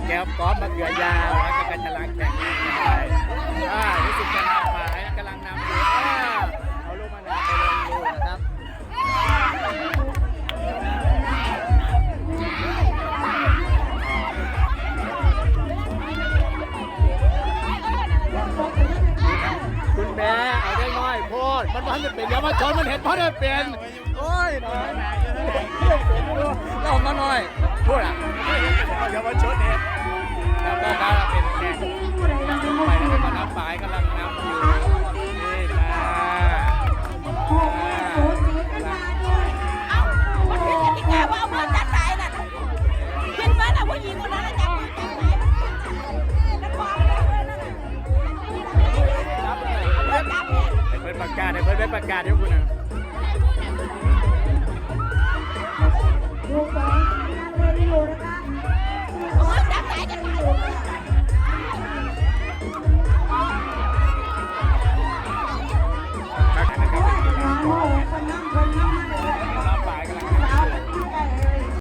แก้วกอล์ฟมะเขือยาวแล้วก็กันฉลังแข่งไปรู้สึกจะนำฝ่ายกำลังนำอยู่เอาลูกมะนาวไปลงดูนะครับคุณแม่เอาได้น้อยโพดมันจะเป็นเยาวชนมันเห็นเพราะได้เป็นโอ้ยน้อยเรามาหน่อยพูดอ่ะเยาวชนเห็นแล้วก็มาเป็นแขกไปแล้วก็น้ำฝายกำลังนำอยู่นี่มามันเป็นกติกาว่าเอามือจัดสายน่ะคิดว่าน่ะผู้หญิงคนนั้นจับมือจัดสายแล้วพอเปิดประกาศเปิดประกาศเดี๋ยวคุณนะ